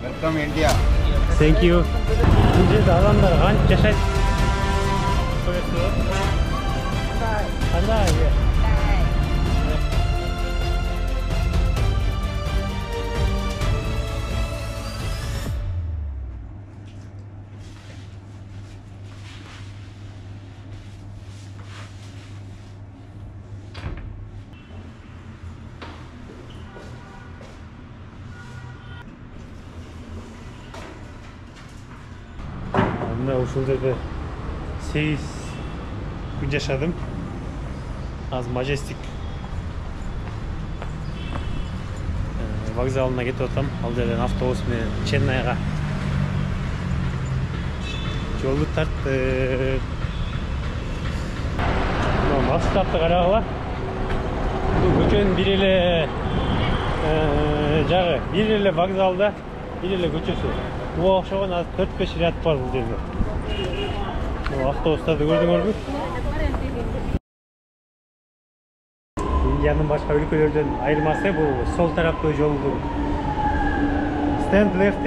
Welcome India. Thank you. Bu жерде адамдар қанша жашайды? Қандай? Ушул жерде 8 күн жашадым. Азыр Majestic вокзалына кетип атам. Ал жерден автобус менен Ченнайга жолду тарттык. Максатты карагыла. Бул көчөнүн бир эле жагы, бир эле вокзалда, бир эле көчөсү. Буга окшогон азыр 4-5 ряд бар бул жерде. Автобустарды көрдүңөрбү? Индиянын башка өлкөлөрдөн айырмасы бул сол тараптуу жолду. Stand left.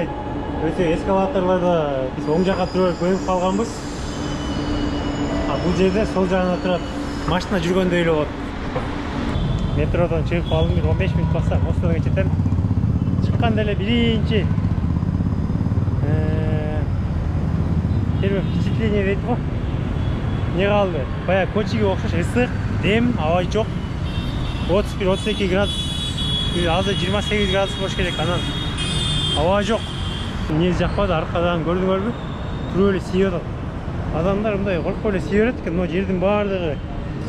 Өтө эскалаторлордо биз оң жакка туруп көнүп калганбыз. Бул жерде сол жагына турат машина жүргөндөй эле болот. Метродон чыгып калдым, 15 мүнөт бассам Москвага жетем. Чыкканда эле биринчи первое впечатление дейт го. Не калды? Бая Кочиге окшош, ысык, дем, аба жок. 31-32 градус. Азыр 28 градус болуш керек, анан аба жок. Эмнеси жакпады, аркадан көрдүңөрбү? Туруп эле сүйүп атат. Адамдар мындай коркуп эле сүйүп берет экен, но жердин баардыгы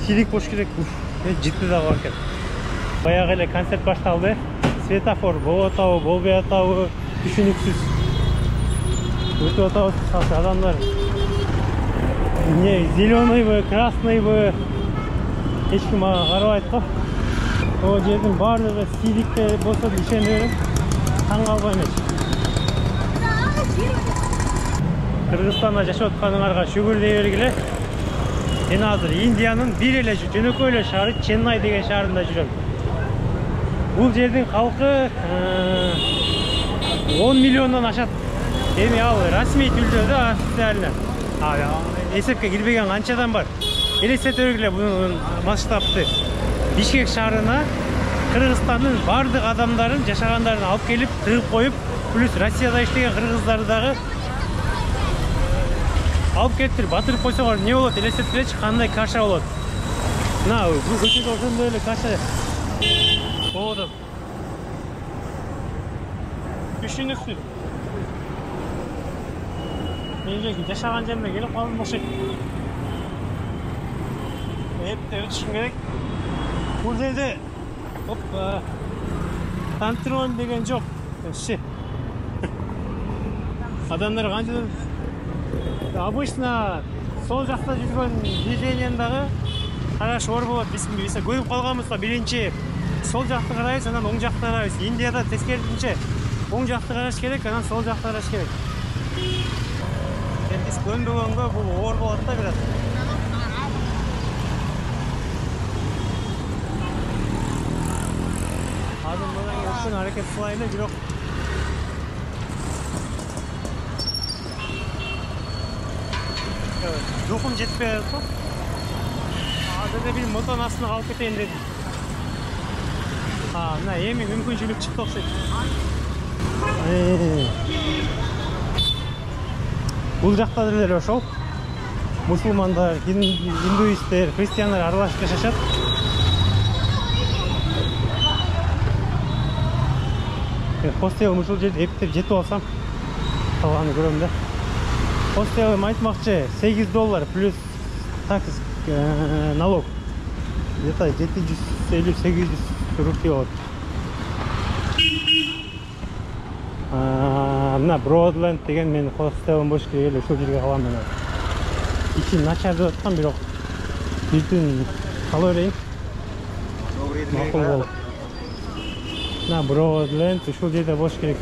сийлик болуш керек. Жытты да бар экен. Баягы эле концерт башталды. Светофор болуп атабы, болбой атабы, түшүнүксүз. Өтіп атабыз, адамдар не зеленый бы, красный бы, ешкім маған қарабайды ғой. О жердің барлығы сийликте болса да ишене берем, таң қалбаймын. Кыргызстанда жашап атканыңарга шүгүр дей бергиле. Мен азыр Индиянын бир эле жөнөкөй эле шаары Ченнай деген шаарында жүрөм. Бул жердин халкы 10 миллиондон ашат. Эми ал расмий түрдө официально. Эсепке кирбеген канчадан бар. Элестете бергиле бунун масштабты. Бишкек шаарына Кыргызстандын бардык адамдарын, жашагандарын алып келип, тыгып коюп, плюс Россияда иштеген кыргыздарды дагы алып келиптир, батырып койсоңор не болот? Элестеткилечи, кандай каша болот. Мына бул көчөдө ошондой эле каша болот. Түшүнүксүз. Мен жашаган жериме келип калдым окшойт. Эпте өтүшүм керек. Бул жерде контроль деген жок. Адамдар канчадан обычно сол жакта жүргөн движениянын дагы караш оор болот. Биз көрүп калганбыз, биринчи сол жакты карайбыз, анан оң жакты карайбыз. Индияда тескерисинче оң жакты караш керек, анан сол жакты караш керек. Biz көндөгөнгө бул оор болот да бираз. Азыр мындан өткөн аракет кылайын, бирок жокум жетпей атат. Азыр бир мотонун астына калып кетейин дедим. Мына эми мүмкүнчүлүк чыкты окшойт. Бул жакта деле ошол мусулмандар, индуисттер, христиандар аралашып жашашат. Хостел ушул жерде эптеп жетип алсам, калганы көрөм да. Хостелим айтмакчы $8 плюс такс, налог. Где-то 750-800 рупий болот. Мына Broadland деген мен хостелим бош керек эле, ошол жерге калам мен. Ичи начар деп аткан, бирок бир күн кала берейин. Макул болот. Мына Broadland ошол жерде бош керек.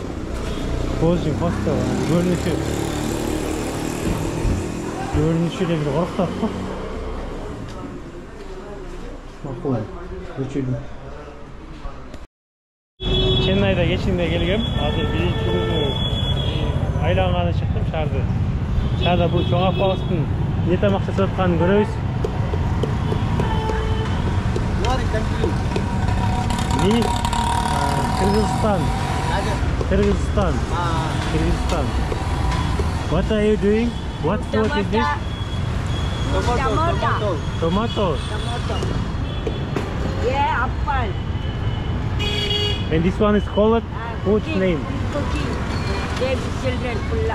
Божий хостел, görünüşü de bir korktat mı? Makul. Geçelim. Chennai'da geçinmeye geldim. Hazır birinci günü айланғаны шықтым шарды. Шарда бұл чоң аквалықтың не тамақ жасап жатқанын көрөбүз. Ми Кыргызстан. What are you doing? What food is this? Tomato. Yeah, apple. And this one is called what's name? Cooking. Baby children full.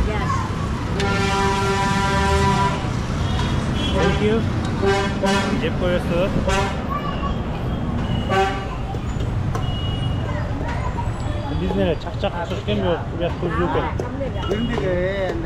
Yes. Thank you. Cep koyuyorsunuz. Biz nereye? Çak uçuşken mi yok? Biraz kuzluken. Kuzluken.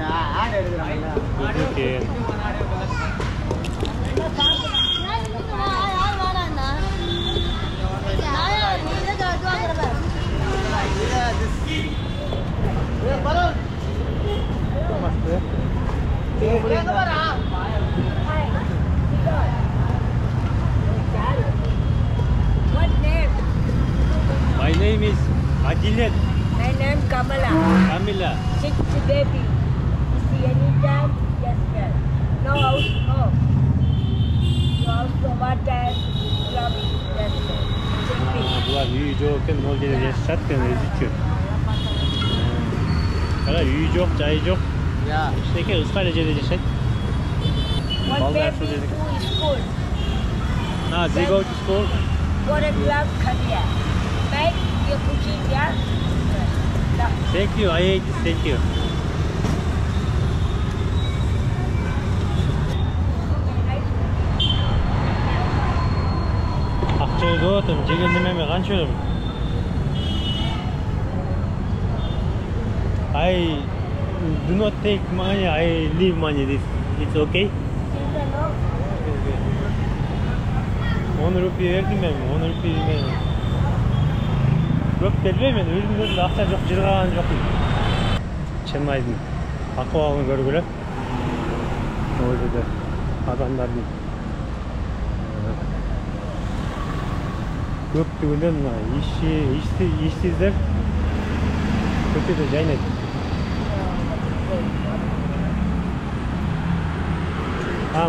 What name? My name is Adilet. My name Kamala. Camila. 6 baby. See anytime? Yes, sir. No house, no. You also water, plumbing, yes, sir. Bular үйü жоkken ол жерде жашашат екен өзүчө. Кара үйү жок, жайы жок. Эчтеке ысқар жерде жашайт. One baby to school. They go to school. Go to club career. Make your cooking, yeah? Thank you, I ate this, thank you. Акчайды отым, жеген немеме канча өлөм? I do not take money, I leave money this. It's okay? 10 rupiye verdim ben, 10 rupiye verdim. Көп бербейм, мен өзүмдө деле акча жок, жыргаган жокмун. Чынайдын акыбалын көргүлө. Ол жерде адамдардын көптүгүнөн ишсиздер көчөдө жайнайт.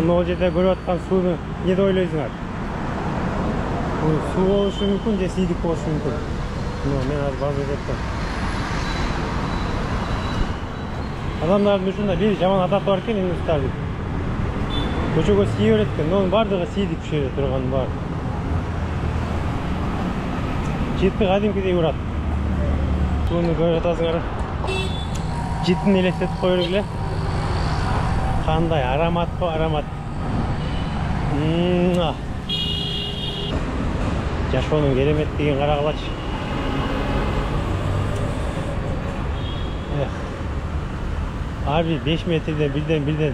Могул жерде көрүп аткан сууну эмне деп ойлойсуңар? Бул суу болушу мүмкүн же сейдик болушу мүмкүн. Мен азыр барып аттым. Адамдардын ушунда бир жаман адаты бар экен, индустардын. Көчөгө сие берет экен, онун бардыгы сейдик ушул жерде турганын баары. Житти кадимкидей урат. Сууну көрүп атасыңар. Життин элестетип кое бергиле. Кандай аромат го, аромат. Жашоонун кереметтигин карагылачы. Ар бир 5 метрден бирден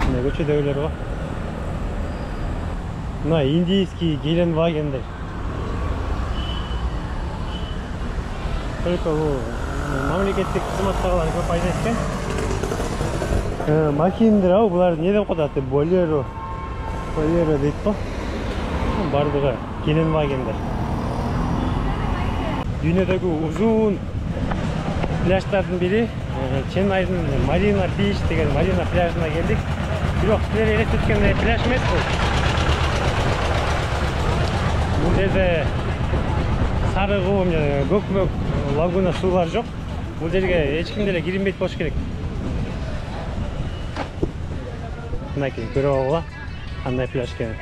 мына көчөдөгүлөр го. Мына индийский Геленвагендер. Только мамлекеттик кызматтагылар көп айдайт экен. Макиндер ау, булар не деп коет? Болеро дейт го. Бардыгы Геленвагендер. Дүйнөдөгү узун пляждардын бири Ченайдын Марина Бич деген Марина пляжына келдик. Бирок силер элестеткендей пляж эмес бул. Бул жерде сарыгуу, көкмөк лагуна суулар жок. Бул жерге эч ким деле киринбейт болуш керек. Мынакей көрүп алгыла кандай пляж экенин.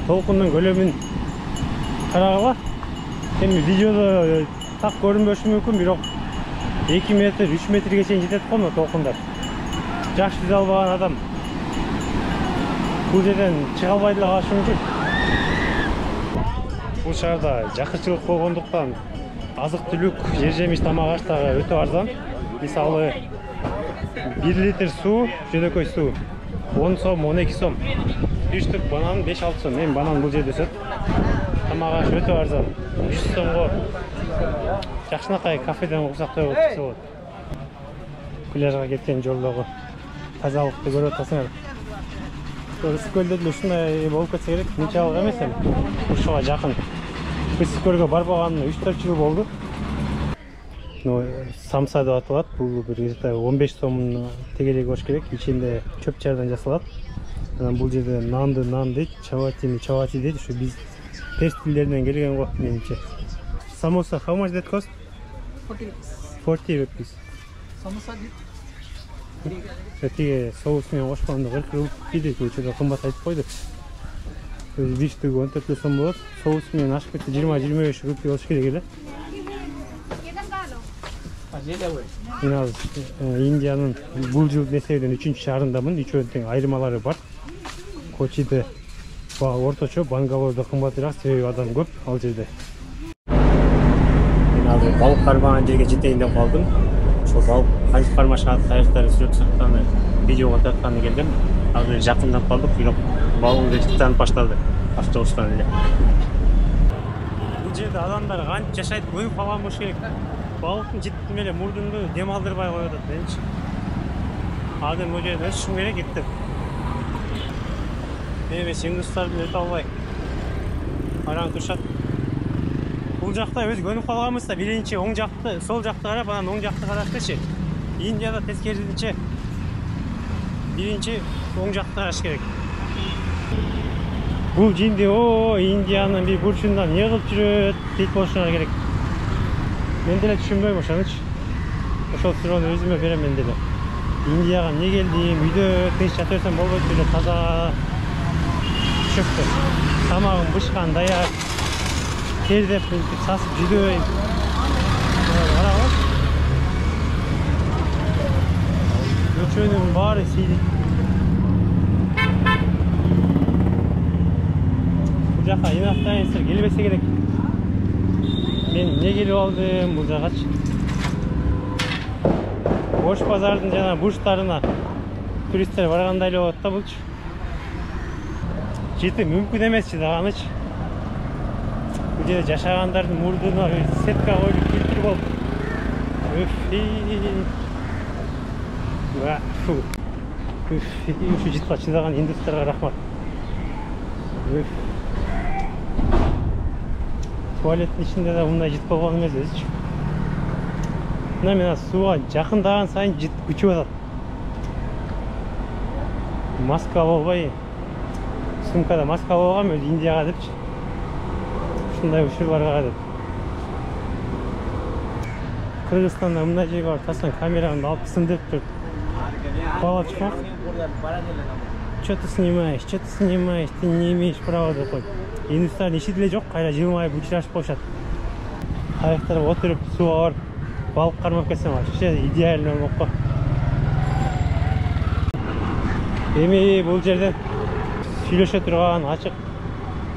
Толкундун көлөмүн карагыла. Эми видеодо так көрүнбөшү мүмкүн, бирок 2 метр, 3 метрге чейин жетет го толкундар. Жакшы жүзө албаган адам бул жерден чыга албай деле калышы мүмкүн. Бул шаарда жакырчылык болгондуктан азык-түлүк, жер-жемиш, тамак-аш дагы өтө арзан. Мисалы 1 литр суу, жөнөкөй суу 10 сом, 12 сом. 3 түп банан 5-6 сом. Эми банан бул жерде өсөт. Тамак-аш өтө арзан. 300 сомго жакшынакай кафеден уруксак тоюп чыкса болот. Пляжга кеткен жолдогу тазалыкты көрүп атасыңар. Ысык көлдө деле ушундай болуп кетсе керек. Мынчалык эмес эми. Ушуга жакын. Ысыкөлгө барбаганына 3-4 жыл болду. Самса деп аталат. Бул бир 15 сомун тегелеги болуш керек. Ичинде чөп чардан жасалат. Анан бул жерде нан дейт, чавати дейт. Ушу биз перс тилдеринен келген го менимче. Samosa, how much that cost? 40 rupees. 40 rupees. Samosa deyip. Тиги соус менен кошкондо 40 рупий дейт. Учурда кымбат айтып койду. Беш түгү 14 сом болот. Соус менен ашып кетти 20-25 рупий болуш керек эле. Мен азыр Индиянын бул жылдын эсебинен 3-шаарындамын. Үчөөнүн тең айырмалары бар. Кочиде орточо, Бангалордо кымбатыраак, себеби адам көп ал жерде. Мен азыр балык кармаган жерге жетейин деп калдым. Ошол балык кайсы кармашат, кайсылары сүрөт видеого тартканы келдим. Азыр жакындап калдык, бирок балык жыттанып баштады автобустан эле. Бул жерде адамдар кантип жашайт, көйүп калган болуш керек. Балыктын жыттын эле мурдуңду дем алдырбай коюп атат менчи. Адам бул жерде өсүшүм керек эптеп. Эмес индустарды өтө албай караң турушат. Бул жакта өз көнүп калганбыз да, биринчи оң жакты, сол жакты карап, анан оң жакты карашчы. Индияда тескерисинче биринчи оң жакты караш керек. Бул жинди Индиянын бир бурчунда эмне кылып жүрөт дейт болушуңар керек. Мен деле түшүнбөйм ошонучу. Ошол суроону өзүмө берем мен деле. Индияга эмне келдим, үйдө тынч жата берсем болбойт беле, таза чөптө. Тамагым бышкан, даяр. Тердеп, сасып жүдөйм. Карагыз. Көчөнүн баары сейилик. Бул жака инактайсыр келбесе керек. Мен эмне келип алдым бул жагачы? Бош базардын жана бурчтарына туристтер баргандай эле болот да булчу. Жети мүмкүн эмесчи дагынычы. Бул жерде жашагандардын мурдуна сетка коюп фильтр болуп. Ушу жытка чыдаган индустарга рахмат. Туалеттин ичинде да мындай жыт болгон эмес өзүчү. Мына мен сууга жакындаган сайын жыт күчүп атат. Маска болбой, сумкада маска болгон өзү Индияга депчи. Ушундай учурларга деп. Кыргызстанда мындай жерге барып тассан камерамды алып сындырып туруп кубалап чыкмак. Что ты снимаешь, ты не имеешь права деп. Индустардын иши деле жок, кайра жылмайып учурашып коюшат. Кайыктарга отуруп сууга барып балык кармап келсем вообще идеально болмок го. Эми бул жерден сүйлөшө турган ачык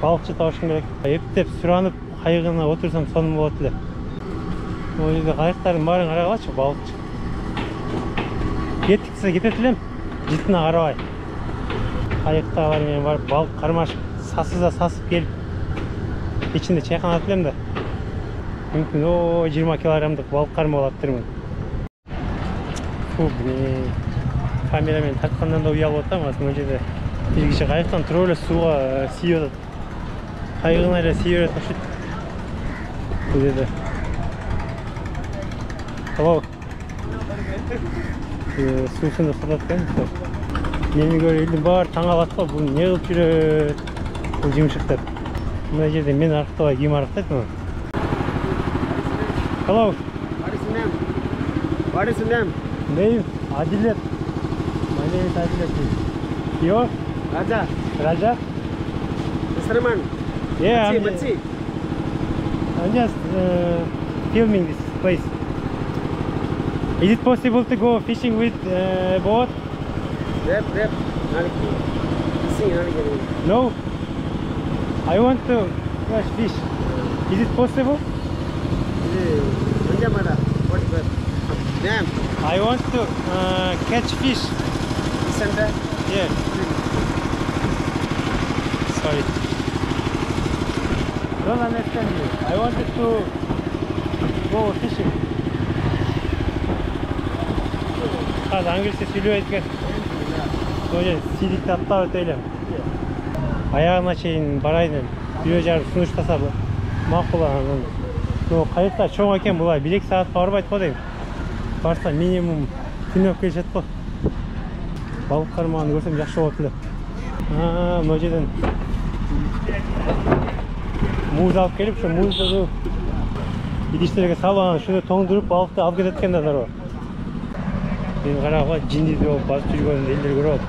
балыкчы табышым керек. Эптеп суранып кайыгына отурсам сонун болот эле. Бул жерде кайыктардын баарын карагылачы, балыкчы. Кеттик десе кетет элем, жытына карабай. Кайыктагылар менен барып балык кармашып, сасып келип ичинде чайканат элем да. Мүмкүн 20 килограммдык балык кармап алаттырмын. Камерамен тарткандан да уялып атам, бул жерде бир киши кайыктан туруп эле сууга сийип атат. Кайыгына эле сийип берет окшойт. Бул жерде. Hello. Суусунда сатат экен. Мени көрүп элдин баары таң калат го, бул эмне кылып жүрөт? Бул жымшык деп. Мына жерде мен арыктабай ким арыктайт муну? Hello. What is your name? Name Adilet. My name is Adilet. Your? Raja. Raja? Sarman. Yeah, I'm just filming this place. Is it possible to go fishing with boat? Rep. No. I want to catch fish. Is it possible? I want to catch fish. Center. Yeah. Sorry. Don't understand you. I wanted to go fishing. Hadi hangisi sülüyor etken. Böyle silikte atla öteyle. Ayağına şeyin barayla bir jarım sunuş tasabı. Мақұл анан. Қайықта чоң екен бұлай 1-2 сағатқа барбайды ғой деймін. Барса минимум күн өп келешет қой. Балық қармағын көрсем жақсы болады ілі. Мына жерден муз алып келіп, şu музды идиштерге салып, шуны тоңдырып балықты алып кеткен адамдар бар. Мен қарауға жинді болып басып жүрген елдер көріп.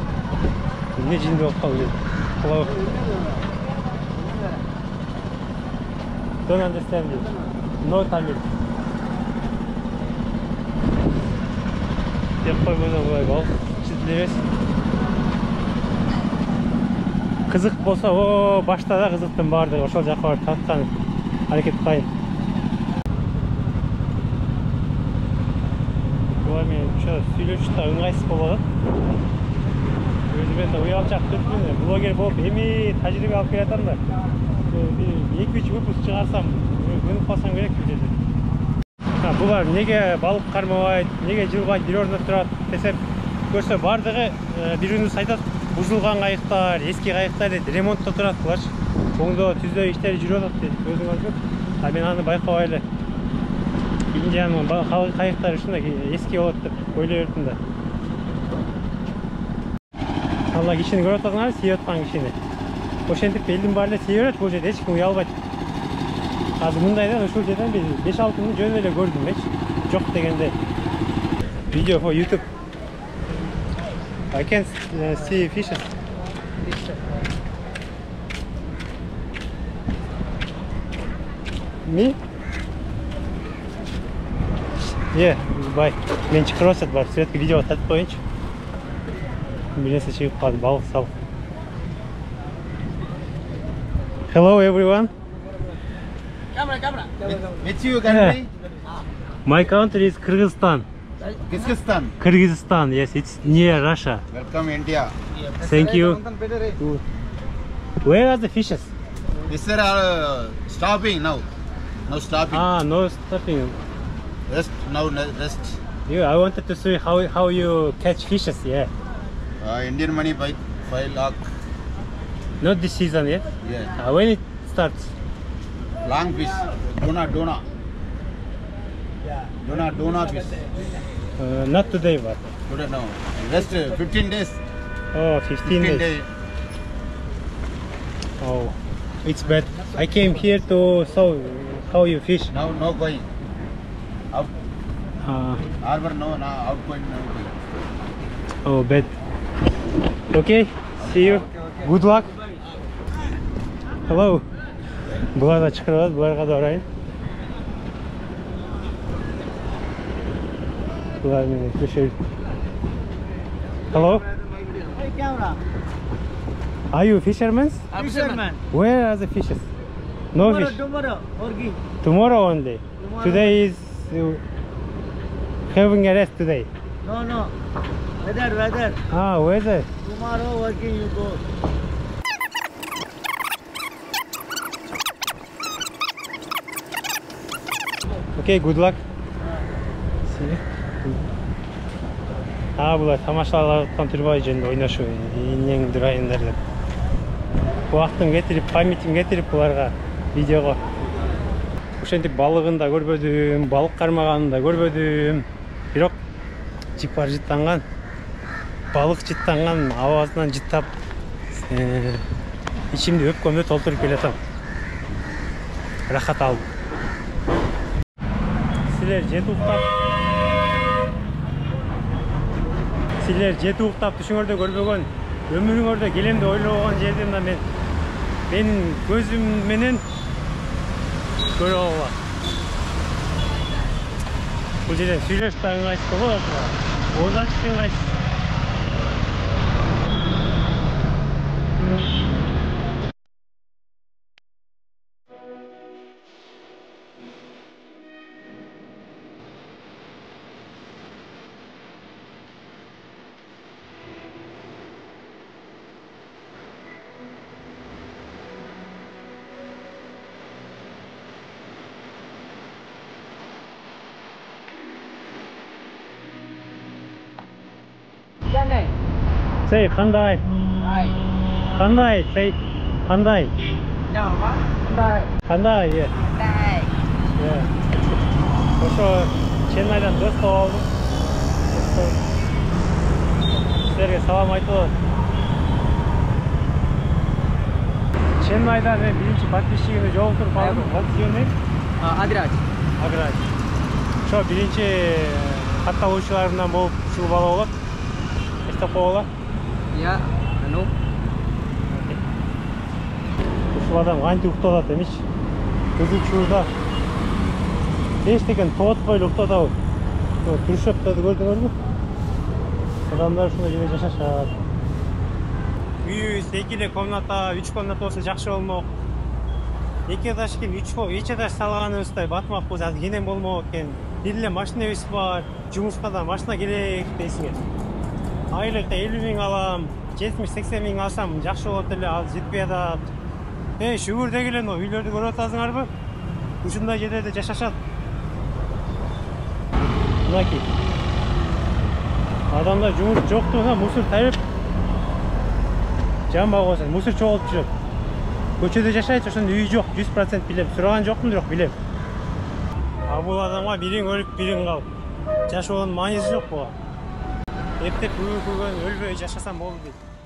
Не жинді болып қалды? Don't understand it. No Tamil. Деп қоймады бұлай балық жетілемес. Қызық болса, башта да қызықтың барды. Ошол жаққа барып татқан әрекет қайын. Бұлармен сөйлеп шықта ыңғайсыз болады. Өзімен ұялшақ түрпін, блогер болып, еме тәжірибе алып келатам да. 2-3 выпуск шығарсам, өніп қалсам керек бұл жерде. Бұлар неге балық қармабайды, неге жылбайды, бір орында тұрады десем, көрсе бардығы бір-біріміз айтады, бұзылған қайықтар, ескі қайықтар дейді, ремонтта тұрады бұлар. Оңды түзде іштері жүріп жатады дейді, өзің алып. Мен аны байқауайлы. Индияның қайықтары үшін ескі болады деп ойлай бердім да. Алла кишini көріп отырған сүйіп отқан кишini. Ошентип элдин баары сүйіп берет, бұл жерде ешкім ұялбайды. Қазір мұндайдан ошол жерден 5-6 күн жөн эле көрдім, жоқ дегенде. Video for YouTube. I can see fishes. Me? Yeah, bye. Мен шығарып жатыр, бар суретке видео татып қойыншы. Бірнәрсе шығып қалды, балық салып. Hello everyone. Camera. Which your country? My country is Kyrgyzstan. Kyrgyzstan. Kyrgyzstan, yes, it's near Russia. Welcome India. Thank you. Where are the fishes? These are stopping now. No stopping. No stopping. Rest now. Rest. Yeah, I wanted to see how you catch fishes. Yeah. Indian money by 5 lakh. Not this season yet. Yeah. When it starts? Long fish. Dona. Fish. Not today, but. Today no. Rest 15 days. Oh, 15 days. Oh, it's bad. I came here to show how you fish. Now no going. Out. Harbor no. Out going. No going. Oh, bad. Okay, see you. Good luck. Hello. Бұлар да шығырады, бұларға да орайын. Бұлар мені көшер. Hello. Hey, camera. Are you fishermen? Fisherman. Where are the fishes? No fish. Tomorrow. Orgi. Tomorrow only. Today is having a rest today. No. Weather. Weather. Tomorrow working you go. Okay, good luck. See. Бұлар тамашалатқан түрбай жөнінде ойнашу, инең дұрайындар деп. Уақытын кетіріп, памятін кетіріп бұларға видеоға. Ошентип балығын да көрбөдүм, балық қармағанын да көрбөдүм. Бирок жипар жыттанган, балық жыттанган авазынан жыттап, ичимди өпкөмдө толтуруп келатам. Рахат алып. Силер жети уктап түшүңөрдө көрбөгөн, өмүрүңөрдө келем деп ойлогон жерден да менин көзүм менен көрө алам. Бул жерден сүйлөшүп да ыңгайсыз болот. Ооз ачып ыңгайсыз. Say Khandai. Khandai. Say Khandai. No, Khandai. Кандай? Е. Кандай? Е. Ошо Ченнайдан дос таап алдым. Силерге салам айтып атат. Ченнайда мен биринчи подписчигимди жолуктуруп алдым. What's your name? Адирач. Аграч. Ошо биринчи катталуучуларымдан болуп ушул бала болот. Эстеп коела. Я, ну, Ушул адам кантип уктап атат эмичи? Көзү чуурда. Эчтекен тоотпой эле уктап атабы? Турушептарды көрдүңөрбү? Адамдар ушундай жерде жашашат. Үйүбүз 2 эле комната, 3 комната болсо жакшы болмок. 2 этаж экен, 3 этаж салганыбыздай батмакпыз, азыр кенен болмок экен. Бир эле машинабыз бар, жумушка да машина керек дейсиңер. Айлыкта 50 миң алам, 70-80 миң алсам жакшы болот эле, азыр жетпей атат. Шүгүрдөгү эле үйлөрдү көрүп атасыңарбы? Ушундай жерлерде жашашат. Мынакей. Адамдар жумуш жоктугуна мусор тайып жамбак болсо мусор чогултуп жүрөт. Көчөдө жашайт, ошондо үй жок, 100% билем. Сураган жокмун, бирок билем. Бул адамга бириң өлүп, бириң калып. Жашоонун мааниси жок буга. Эптеп күгөн өлбөй жашасам болду дейт.